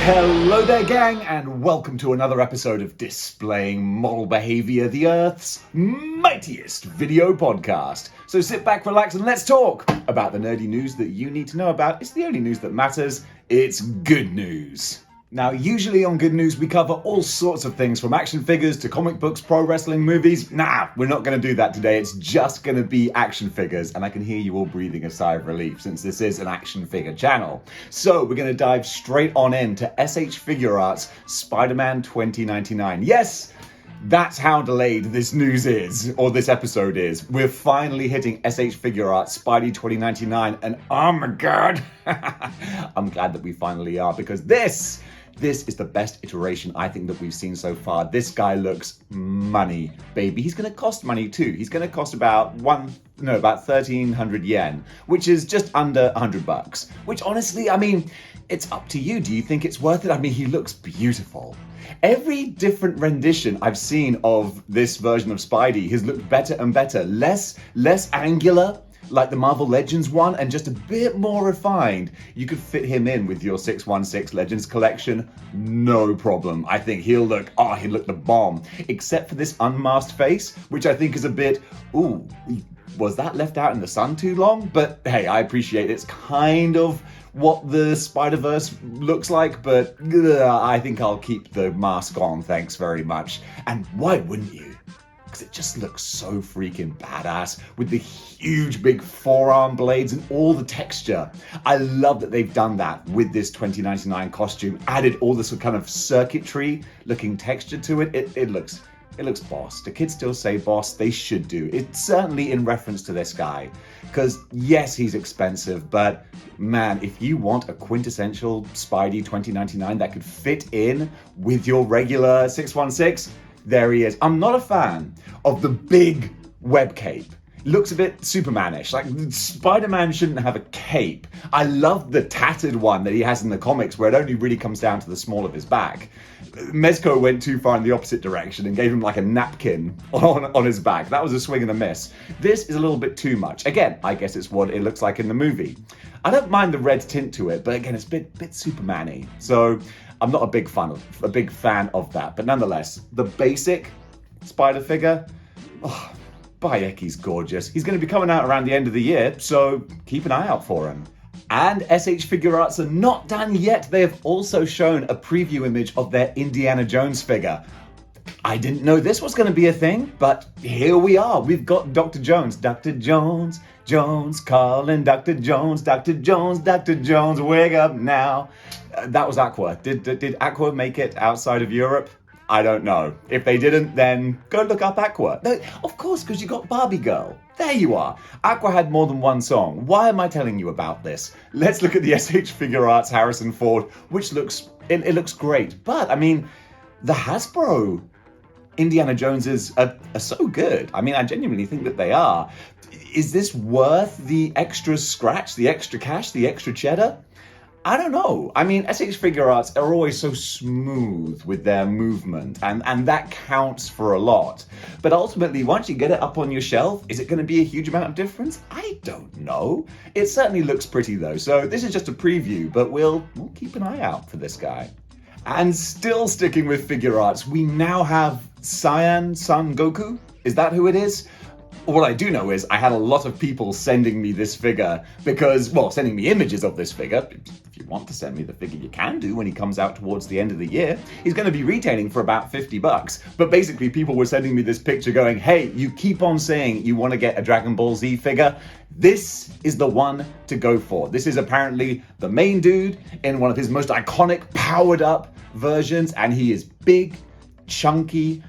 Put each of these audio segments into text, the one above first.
Hello there, gang, and welcome to another episode of Displaying-Model-Behaviour, the Earth's mightiest video podcast. So sit back, relax, and let's talk about the nerdy news that you need to know about. It's the only news that matters. It's good news. Now, usually on Good News, we cover all sorts of things from action figures to comic books, pro wrestling, movies. Nah, we're not going to do that today. It's just going to be action figures. And I can hear you all breathing a sigh of relief since this is an action figure channel. So we're going to dive straight on into SH Figuarts Spider-Man 2099. Yes! That's how delayed this news is, or this episode is. We're finally hitting SH Figuarts Spidey 2099, and oh my god, I'm glad that we finally are, because this is the best iteration I think that we've seen so far. This guy looks money, baby. He's going to cost money too. He's going to cost about 1,300 yen, which is just under $100. Which honestly, I mean, it's up to you. Do you think it's worth it? I mean, he looks beautiful. Every different rendition I've seen of this version of Spidey has looked better and better. Less angular, like the Marvel Legends one, and just a bit more refined. You could fit him in with your 616 Legends collection, no problem. I think he'll look the bomb. Except for this unmasked face, which I think is a bit, ooh, was that left out in the sun too long? But hey, I appreciate it's kind of what the Spider-Verse looks like, but I think I'll keep the mask on, thanks very much. And why wouldn't you? Because it just looks so freaking badass with the huge big forearm blades and all the texture. I love that they've done that with this 2099 costume, added all this kind of circuitry looking texture to it. It looks boss. Do kids still say boss? They should do. It's certainly in reference to this guy. Because yes, he's expensive, but man, if you want a quintessential Spidey 2099 that could fit in with your regular 616, there he is. I'm not a fan of the big web cape. Looks a bit Superman-ish. Like, Spider-Man shouldn't have a cape. I love the tattered one that he has in the comics where it only really comes down to the small of his back. Mezco went too far in the opposite direction and gave him like a napkin on his back. That was a swing and a miss. This is a little bit too much. Again, I guess it's what it looks like in the movie. I don't mind the red tint to it, but again, it's a bit Superman-y. So I'm not a big fan of that. But nonetheless, the basic Spider figure, Bayeki's gorgeous. He's going to be coming out around the end of the year, so keep an eye out for him. And SH Figuarts are not done yet. They have also shown a preview image of their Indiana Jones figure. I didn't know this was going to be a thing, but here we are. We've got Dr. Jones, calling Dr. Jones, wake up now. That was Aqua. Did Aqua make it outside of Europe? I don't know. If they didn't, then go look up Aqua. No, of course, because you got Barbie Girl. There you are. Aqua had more than one song. Why am I telling you about this? Let's look at the SH Figuarts Harrison Ford, which looks great. But, I mean, the Hasbro Indiana Joneses are so good. I mean, I genuinely think that they are. Is this worth the extra scratch, the extra cash, the extra cheddar? I don't know. I mean, SH Figuarts are always so smooth with their movement, and that counts for a lot. But ultimately, once you get it up on your shelf, is it going to be a huge amount of difference? I don't know. It certainly looks pretty though, so this is just a preview, but we'll keep an eye out for this guy. And still sticking with Figuarts, we now have Siyan Son Goku? Is that who it is? What I do know is I had a lot of people sending me this figure sending me images of this figure. If you want to send me the figure, you can do when he comes out towards the end of the year. He's going to be retailing for about $50. But basically, people were sending me this picture going, hey, you keep on saying you want to get a Dragon Ball Z figure. This is the one to go for. This is apparently the main dude in one of his most iconic, powered up versions. And he is big, chunky,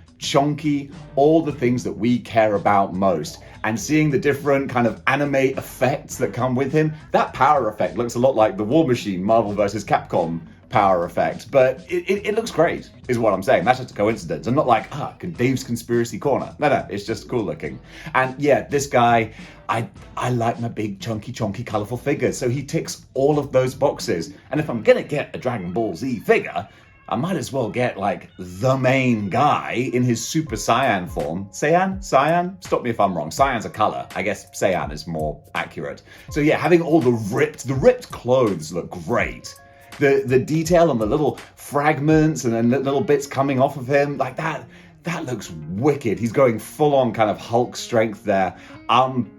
all the things that we care about most. And seeing the different kind of anime effects that come with him, that power effect looks a lot like the War Machine Marvel vs. Capcom power effect, but it looks great, is what I'm saying. That's just a coincidence. I'm not like, Dave's Conspiracy Corner. No, it's just cool looking. And yeah, this guy, I like my big, chunky, colorful figures, so he ticks all of those boxes. And if I'm gonna get a Dragon Ball Z figure, I might as well get, like, the main guy in his Super Saiyan form. Cyan? Stop me if I'm wrong. Cyan's a color. I guess Saiyan is more accurate. So yeah, having all the ripped clothes look great. the detail on the little fragments and then little bits coming off of him, like that looks wicked. He's going full on kind of Hulk strength there. I'm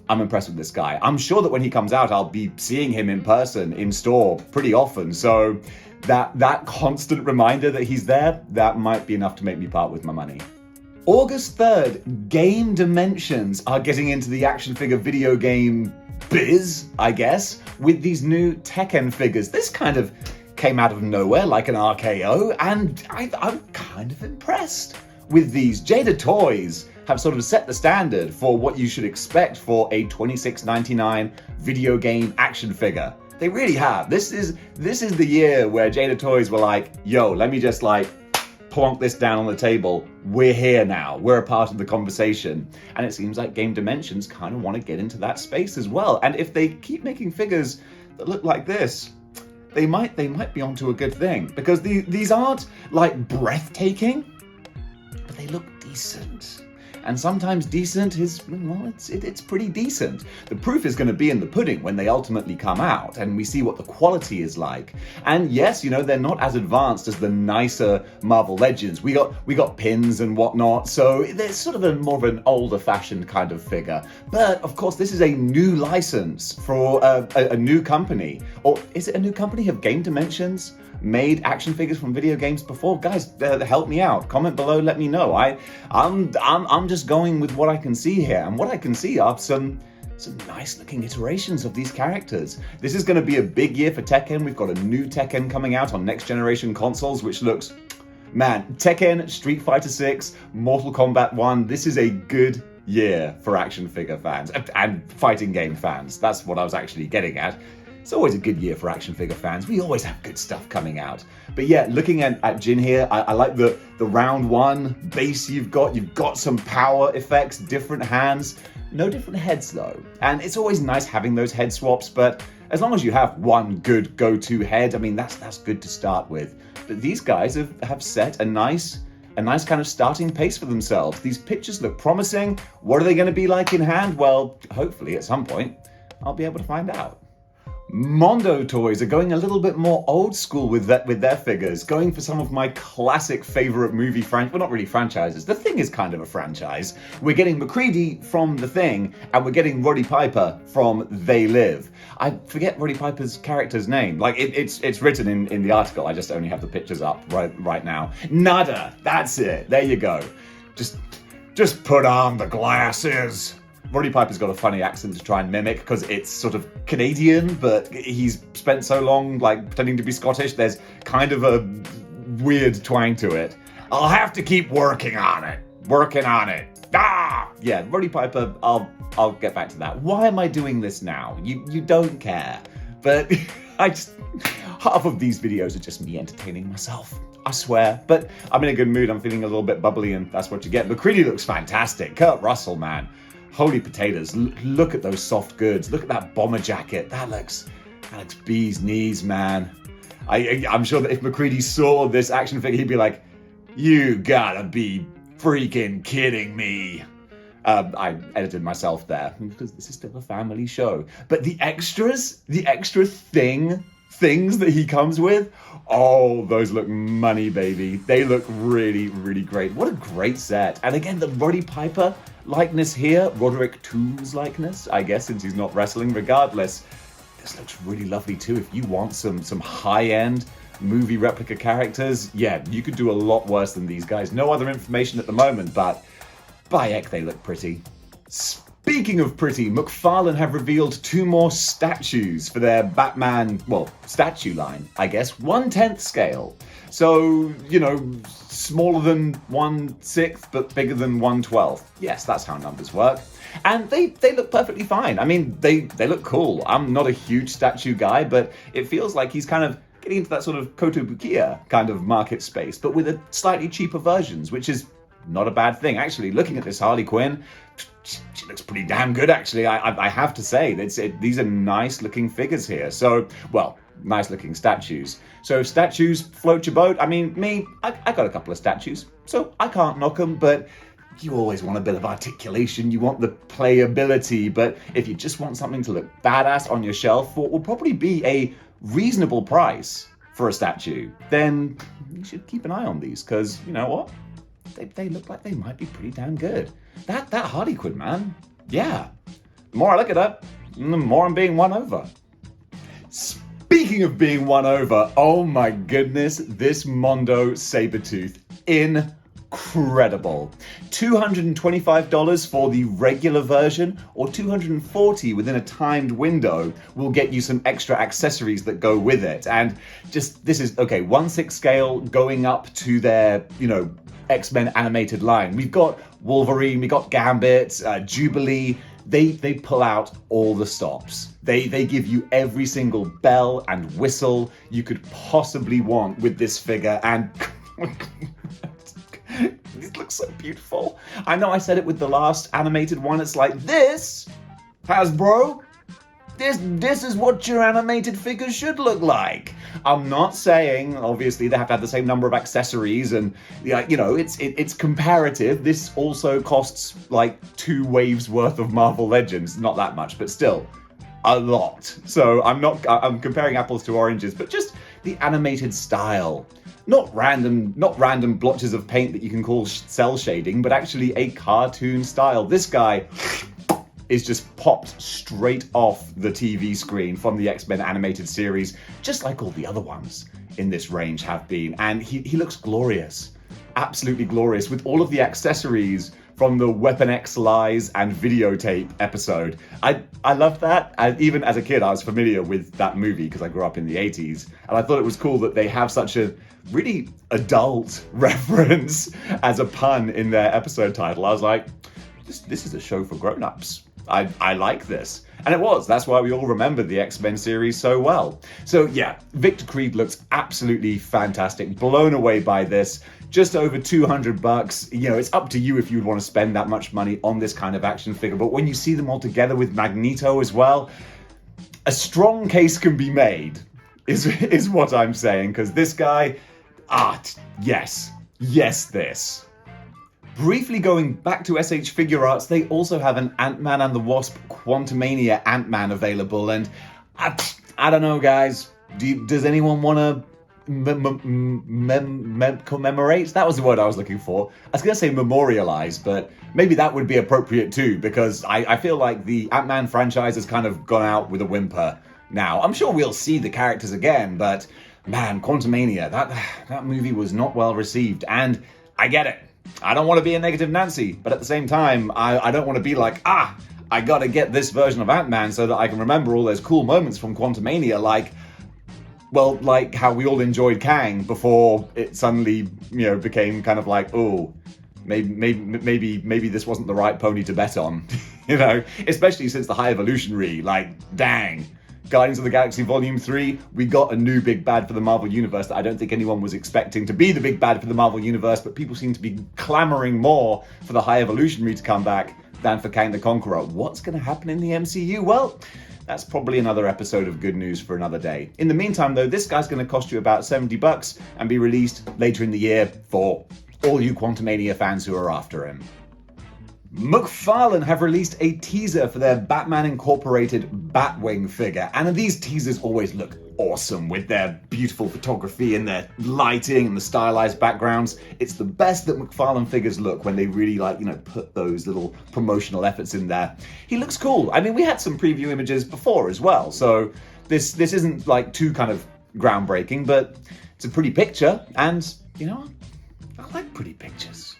impressed with this guy. I'm sure that when he comes out, I'll be seeing him in person, in store, pretty often. So that constant reminder that he's there, that might be enough to make me part with my money. August 3rd, Game Dimensions are getting into the action figure video game biz, I guess, with these new Tekken figures. This kind of came out of nowhere like an RKO, and I'm kind of impressed with these. Jada Toys have sort of set the standard for what you should expect for a $26.99 video game action figure. They really have. This is the year where Jada Toys were like, yo, let me just like plonk this down on the table. We're here now. We're a part of the conversation. And it seems like Game Dimensions kind of want to get into that space as well. And if they keep making figures that look like this, they might be onto a good thing, because these aren't like breathtaking, but they look decent. And sometimes decent is, well, it's pretty decent. The proof is going to be in the pudding when they ultimately come out and we see what the quality is like. And yes, you know, they're not as advanced as the nicer Marvel Legends. We got pins and whatnot, so there's sort of more of an older fashioned kind of figure. But of course, this is a new license for a new company. Or is it a new company? Have Game Dimensions made action figures from video games before? Guys, help me out. Comment below, let me know. I'm just going with what I can see here, and what I can see are some nice looking iterations of these characters. This is going to be a big year for Tekken. We've got a new Tekken coming out on next generation consoles, which looks, man, Tekken, Street Fighter 6, Mortal Kombat 1, this is a good year for action figure fans and fighting game fans. That's what I was actually getting at. It's always a good year for action figure fans. We always have good stuff coming out. But yeah, looking at Jin here, I like the round one base you've got some power effects, different hands, no different heads though. And it's always nice having those head swaps, but as long as you have one good go-to head, I mean, that's good to start with. But these guys have set a nice kind of starting pace for themselves. These pictures look promising. What are they going to be like in hand? Well, hopefully at some point, I'll be able to find out. Mondo Toys are going a little bit more old school with their figures, going for some of my classic favorite movie well, not really franchises. The Thing is kind of a franchise. We're getting McCready from The Thing, and we're getting Roddy Piper from They Live. I forget Roddy Piper's character's name. Like it's written in the article. I just only have the pictures up right now. Nada, that's it. There you go. Just put on the glasses. Roddy Piper's got a funny accent to try and mimic because it's sort of Canadian, but he's spent so long like pretending to be Scottish, there's kind of a weird twang to it. I'll have to keep working on it. Yeah, Roddy Piper, I'll get back to that. Why am I doing this now? You don't care. But half of these videos are just me entertaining myself, I swear. But I'm in a good mood, I'm feeling a little bit bubbly, and that's what you get. McCready looks fantastic. Kurt Russell, man. Holy potatoes, look at those soft goods. Look at that bomber jacket. That looks bee's knees, man. I'm sure that if McCready saw this action figure, he'd be like, you gotta be freaking kidding me. I edited myself there because this is still a family show. But the extra things that he comes with, oh, those look money, baby. They look really, really great. What a great set. And again, the Roddy Piper likeness here, Roderick Toombs likeness, I guess, since he's not wrestling. Regardless, this looks really lovely too. If you want some high-end movie replica characters, yeah, you could do a lot worse than these guys. No other information at the moment, but by heck, they look pretty. Speaking of pretty, McFarlane have revealed 2 more statues for their Batman, well, statue line, I guess, 1/10 scale. So, you know, smaller than 1/6, but bigger than 1/12. Yes, that's how numbers work. And they look perfectly fine. I mean, they look cool. I'm not a huge statue guy, but it feels like he's kind of getting into that sort of Kotobukiya kind of market space, but with a slightly cheaper versions, which is not a bad thing. Actually, looking at this Harley Quinn, she looks pretty damn good, actually. I have to say, these are nice looking figures here. So, well, nice looking statues. So if statues float your boat, I mean, I got a couple of statues, so I can't knock them, but you always want a bit of articulation, you want the playability, but if you just want something to look badass on your shelf, what will probably be a reasonable price for a statue, then you should keep an eye on these, because you know what? They look like they might be pretty damn good. That Harlequin, man. Yeah. The more I look at it, the more I'm being won over. Speaking of being won over, oh my goodness, this Mondo Sabretooth, incredible. $225 for the regular version, or $240 within a timed window will get you some extra accessories that go with it. And just, this is, okay, 1/6 scale going up to their, X-Men animated line. We've got Wolverine, we got Gambit, Jubilee. They pull out all the stops. They give you every single bell and whistle you could possibly want with this figure, and it looks so beautiful. I know I said it with the last animated one. It's like, this, Hasbro, this is what your animated figures should look like. I'm not saying, obviously, they have to have the same number of accessories, and it's comparative. This also costs like 2 waves worth of Marvel Legends. Not that much, but still a lot. So I'm comparing apples to oranges, but just the animated style. Not random blotches of paint that you can call cell shading, but actually a cartoon style. This guy is just popped straight off the TV screen from the X-Men animated series, just like all the other ones in this range have been. And he looks glorious, absolutely glorious, with all of the accessories from the Weapon X Lies and videotape episode. I loved that. And even as a kid, I was familiar with that movie because I grew up in the 80s. And I thought it was cool that they have such a really adult reference as a pun in their episode title. I was like, this is a show for grown-ups. I like this. And it was. That's why we all remember the X-Men series so well. So yeah, Victor Creed looks absolutely fantastic. Blown away by this. Just over $200. It's up to you if you'd want to spend that much money on this kind of action figure. But when you see them all together with Magneto as well, a strong case can be made, is what I'm saying. Because this guy, yes, this. Briefly going back to SH Figure Arts, they also have an Ant-Man and the Wasp Quantumania Ant-Man available, and I don't know, guys. Does anyone want to commemorate? That was the word I was looking for. I was going to say memorialize, but maybe that would be appropriate too, because I feel like the Ant-Man franchise has kind of gone out with a whimper now. I'm sure we'll see the characters again, but man, Quantumania, that movie was not well received, and I get it. I don't want to be a negative Nancy, but at the same time, I don't want to be like, I gotta get this version of Ant-Man so that I can remember all those cool moments from Quantumania, like how we all enjoyed Kang before it suddenly, became kind of like, maybe this wasn't the right pony to bet on, especially since the High Evolutionary, dang. Guardians of the Galaxy Volume 3, we got a new big bad for the Marvel Universe that I don't think anyone was expecting to be the big bad for the Marvel Universe, but people seem to be clamoring more for the High Evolutionary to come back than for Kang the Conqueror. What's going to happen in the MCU? Well, that's probably another episode of good news for another day. In the meantime, though, this guy's going to cost you about $70 and be released later in the year for all you Quantumania fans who are after him. McFarlane have released a teaser for their Batman Incorporated Batwing figure, and these teasers always look awesome with their beautiful photography and their lighting and the stylized backgrounds. It's the best that McFarlane figures look when they really put those little promotional efforts in there. He looks cool. I mean, we had some preview images before as well, so this isn't too kind of groundbreaking, but it's a pretty picture, and I like pretty pictures.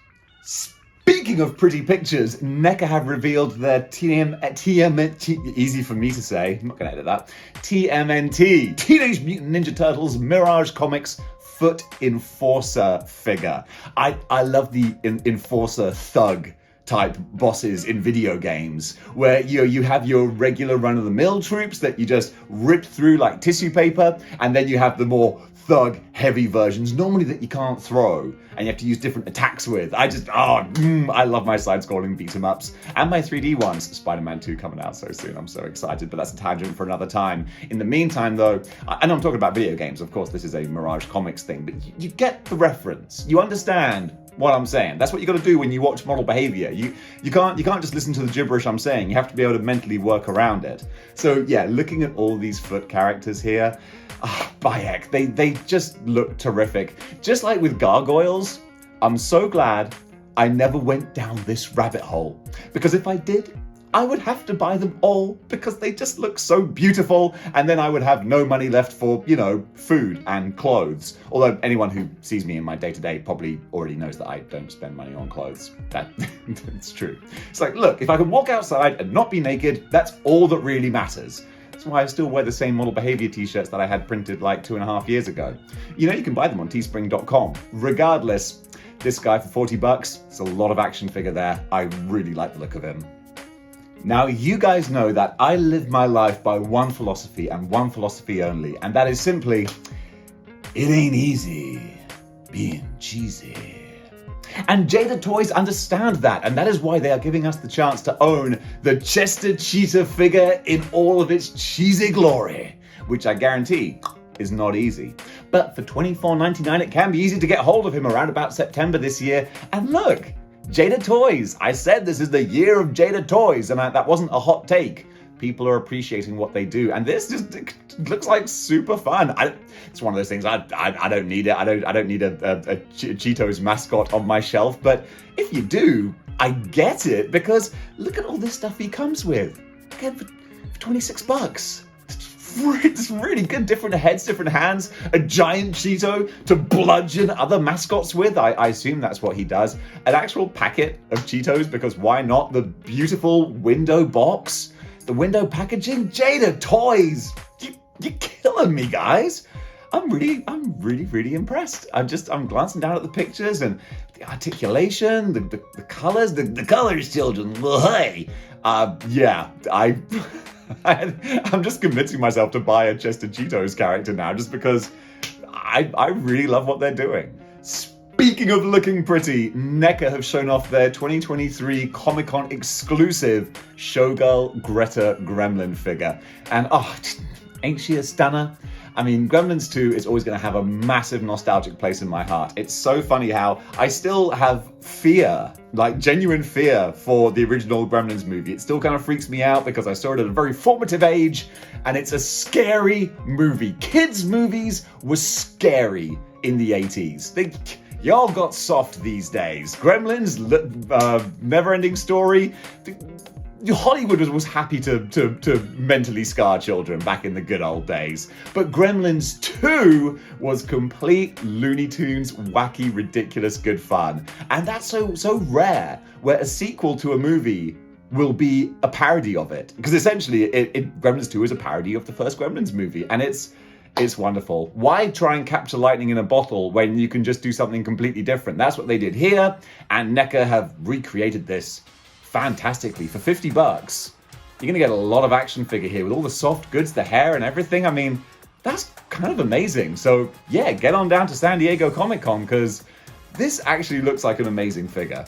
Speaking of pretty pictures, NECA have revealed their TMNT, easy for me to say, I'm not going to edit that, TMNT, Teenage Mutant Ninja Turtles Mirage Comics Foot Enforcer figure. I love the Enforcer thug type bosses in video games, where you have your regular run-of-the-mill troops that you just rip through like tissue paper, and then you have the more thug heavy versions, normally that you can't throw. and you have to use different attacks with. I love my side-scrolling beat-em-ups and my 3D ones. Spider-Man 2 coming out so soon. I'm so excited, but that's a tangent for another time. In the meantime, though, I know I'm talking about video games. Of course, this is a Mirage Comics thing, but you get the reference. You understand what I'm saying. That's what you got to do when you watch model behavior. You can't just listen to the gibberish I'm saying. You have to be able to mentally work around it. So yeah, looking at all these foot characters here, Bayek, they just look terrific. Just like with gargoyles, I'm so glad I never went down this rabbit hole, because if I did, I would have to buy them all because they just look so beautiful, and then I would have no money left for, food and clothes. Although anyone who sees me in my day-to-day probably already knows that I don't spend money on clothes. That's true. It's like, look, if I can walk outside and not be naked, that's all that really matters. That's why I still wear the same model behavior t-shirts that I had printed like 2.5 years ago. You can buy them on teespring.com. Regardless, this guy for $40, it's a lot of action figure there. I really like the look of him. Now, you guys know that I live my life by one philosophy and one philosophy only, and that is simply, it ain't easy being cheesy. And Jada Toys understand that, and that is why they are giving us the chance to own the Chester Cheetah figure in all of its cheesy glory, which I guarantee is not easy. But for $24.99, it can be easy to get hold of him around about September this year. And look, Jada Toys. I said this is the year of Jada Toys, and that wasn't a hot take. People are appreciating what they do, and this just looks like super fun. It's one of those things. I don't need it. I don't need a Cheetos mascot on my shelf. But if you do, I get it, because look at all this stuff he comes with. Again, for $26. It's really good. Different heads, different hands, a giant Cheeto to bludgeon other mascots with. I assume that's what he does. An actual packet of Cheetos, because why not? The beautiful window box, the window packaging. Jada Toys, you're killing me, guys. I'm really impressed. I'm glancing down at the pictures and the articulation, the colors, the colors, children. Well, hey, I'm just convincing myself to buy a Chester Cheetos character now, just because I really love what they're doing. Speaking of looking pretty, NECA have shown off their 2023 Comic-Con exclusive Showgirl Greta Gremlin figure. And ain't she a stunner? I mean, Gremlins 2 is always going to have a massive nostalgic place in my heart. It's so funny how I still have fear, like genuine fear, for the original Gremlins movie. It still kind of freaks me out because I saw it at a very formative age, and it's a scary movie. Kids' movies were scary in the 80s. Y'all got soft these days. Gremlins, Never-Ending Story. Hollywood was happy to mentally scar children back in the good old days. But Gremlins 2 was complete Looney Tunes, wacky, ridiculous good fun. And that's so rare, where a sequel to a movie will be a parody of it. Because essentially, Gremlins 2 is a parody of the first Gremlins movie. And it's wonderful. Why try and capture lightning in a bottle when you can just do something completely different? That's what they did here. And NECA have recreated this fantastically for $50. You're gonna get a lot of action figure here with all the soft goods, the hair and everything. I mean, that's kind of amazing. So yeah, get on down to San Diego Comic-Con, because this actually looks like an amazing figure.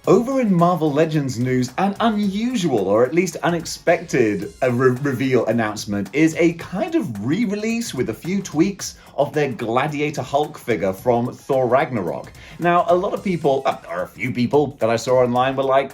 Over in Marvel Legends news, an unusual, or at least unexpected, reveal announcement is a kind of re-release with a few tweaks of their Gladiator Hulk figure from Thor Ragnarok. Now, a lot of people, or a few people that I saw online were like,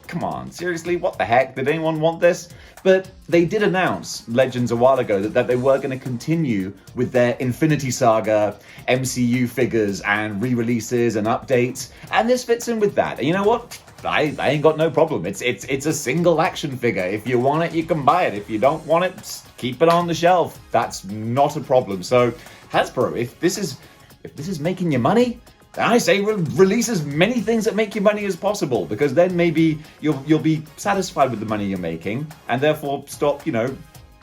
come on, seriously, what the heck? Did anyone want this? But they did announce Legends a while ago that they were going to continue with their Infinity Saga MCU figures and re-releases and updates, and this fits in with that. And you know what? I ain't got no problem. It's a single action figure. If you want it, you can buy it. If you don't want it, keep it on the shelf. That's not a problem. So Hasbro, if this is making you money, I say release as many things that make you money as possible, because then maybe you'll be satisfied with the money you're making, and therefore stop,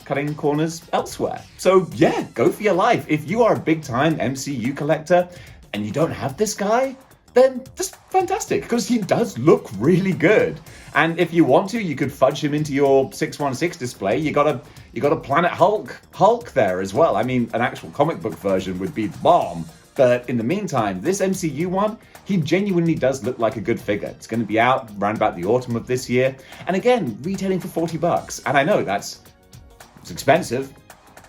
cutting corners elsewhere. So yeah, go for your life. If you are a big time MCU collector and you don't have this guy, then that's fantastic, because he does look really good. And if you want to, you could fudge him into your 616 display. You got a Planet Hulk there as well. I mean, an actual comic book version would be the bomb. But in the meantime, this MCU one, he genuinely does look like a good figure. It's going to be out around about the autumn of this year. And again, retailing for $40. And I know it's expensive.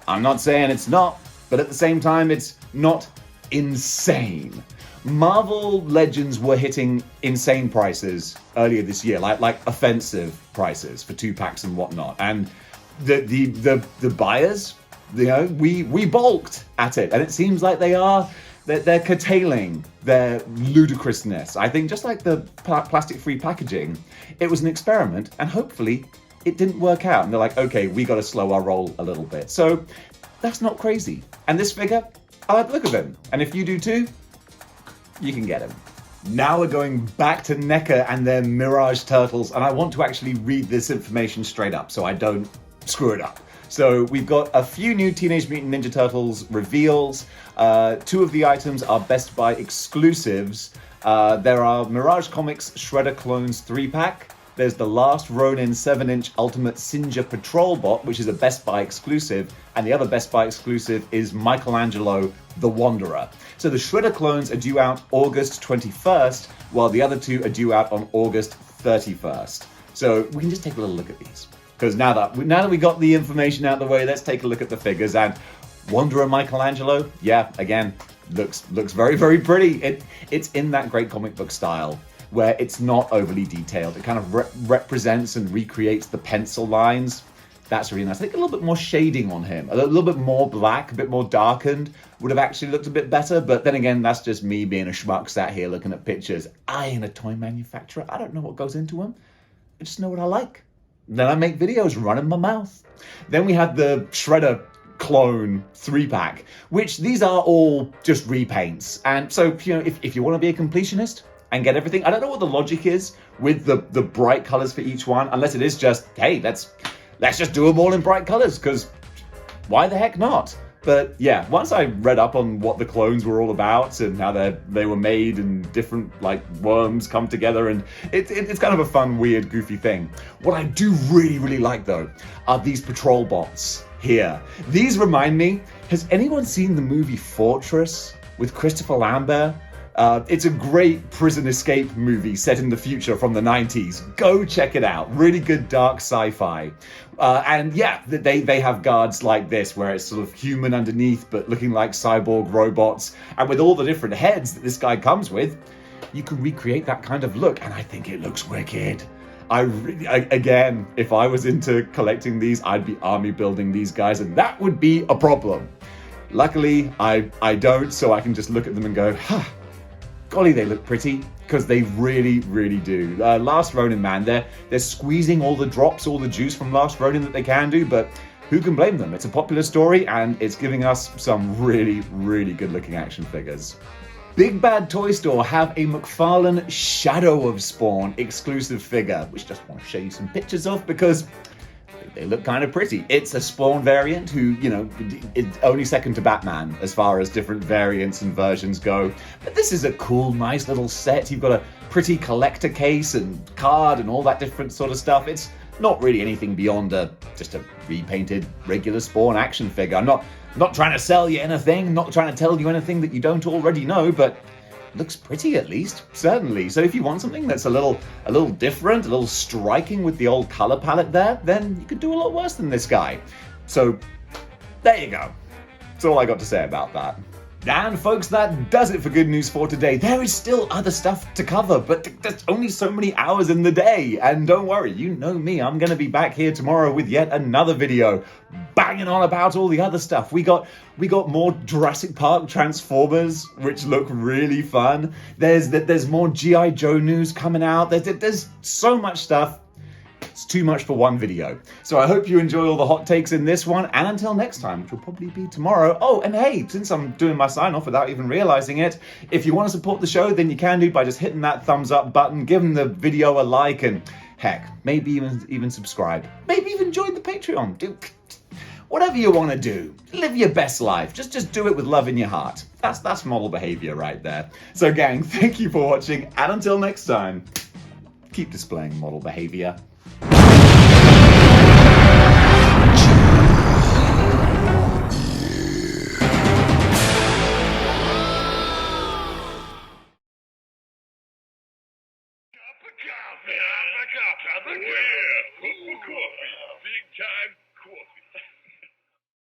I'm not saying it's not, but at the same time, it's not insane. Marvel Legends were hitting insane prices earlier this year, like offensive prices for 2-packs and whatnot. And the buyers, we balked at it, and it seems like they're curtailing their ludicrousness. I think just like the plastic-free packaging, it was an experiment, and hopefully it didn't work out. And they're like, okay, we got to slow our roll a little bit. So that's not crazy. And this figure, I like the look of him. And if you do too, you can get him. Now we're going back to NECA and their Mirage Turtles, and I want to actually read this information straight up so I don't screw it up. So we've got a few new Teenage Mutant Ninja Turtles reveals. 2 of the items are Best Buy exclusives. There are Mirage Comics Shredder Clones 3-pack. There's the Last Ronin 7-inch Ultimate Sinja Patrol Bot, which is a Best Buy exclusive, and the other Best Buy exclusive is Michelangelo the Wanderer. So the Shredder clones are due out August 21st, while the other 2 are due out on August 31st. So we can just take a little look at these. Because now that we got the information out of the way, let's take a look at the figures. And Wanderer Michelangelo, yeah, again, looks very, very pretty. It's in that great comic book style, where it's not overly detailed. It kind of represents and recreates the pencil lines. That's really nice. I think a little bit more shading on him. A little bit more black, a bit more darkened would have actually looked a bit better. But then again, that's just me being a schmuck sat here looking at pictures. I ain't a toy manufacturer. I don't know what goes into them. I just know what I like. Then I make videos running my mouth. Then we had the Shredder Clone 3-pack, which these are all just repaints. And so, if you want to be a completionist and get everything, I don't know what the logic is with the bright colors for each one, unless it is just, hey, let's just do them all in bright colors, because why the heck not? But yeah, once I read up on what the clones were all about and how they were made and different like worms come together, and it's kind of a fun, weird, goofy thing. What I do really, really like though are these patrol bots here. These remind me, has anyone seen the movie Fortress with Christopher Lambert? It's a great prison escape movie set in the future from the 90s. Go check it out. Really good dark sci-fi. And yeah, they have guards like this, where it's sort of human underneath, but looking like cyborg robots. And with all the different heads that this guy comes with, you can recreate that kind of look. And I think it looks wicked. Again, if I was into collecting these, I'd be army building these guys, and that would be a problem. Luckily, I don't, so I can just look at them and go, golly, they look pretty, because they really, really do. Last Ronin, man, they're squeezing all the drops, all the juice from Last Ronin that they can do, but who can blame them? It's a popular story, and it's giving us some really, really good-looking action figures. Big Bad Toy Store have a McFarlane Shadow of Spawn exclusive figure, which I just want to show you some pictures of, because they look kind of pretty. It's a Spawn variant who, it's only second to Batman as far as different variants and versions go. But this is a cool, nice little set. You've got a pretty collector case and card and all that different sort of stuff. It's not really anything beyond just a repainted regular Spawn action figure. I'm not trying to sell you anything, not trying to tell you anything that you don't already know, but looks pretty at least, certainly. So if you want something that's a little different, a little striking with the old color palette there, then you could do a lot worse than this guy. So there you go. That's all I got to say about that. And folks, that does it for Good News for today. There is still other stuff to cover, but there's only so many hours in the day. And don't worry, you know me, I'm going to be back here tomorrow with yet another video, banging on about all the other stuff. We got more Jurassic Park Transformers, which look really fun. There's more G.I. Joe news coming out. There's so much stuff. It's too much for one video. So I hope you enjoy all the hot takes in this one, and until next time, which will probably be tomorrow. Oh, and hey, since I'm doing my sign off without even realizing it, if you want to support the show, then you can do by just hitting that thumbs up button, giving the video a like, and heck, maybe even subscribe. Maybe even join the Patreon. Do whatever you want to do. Live your best life. Just do it with love in your heart. That's model behavior right there. So gang, thank you for watching, and until next time, keep displaying model behavior. Where? Coffee.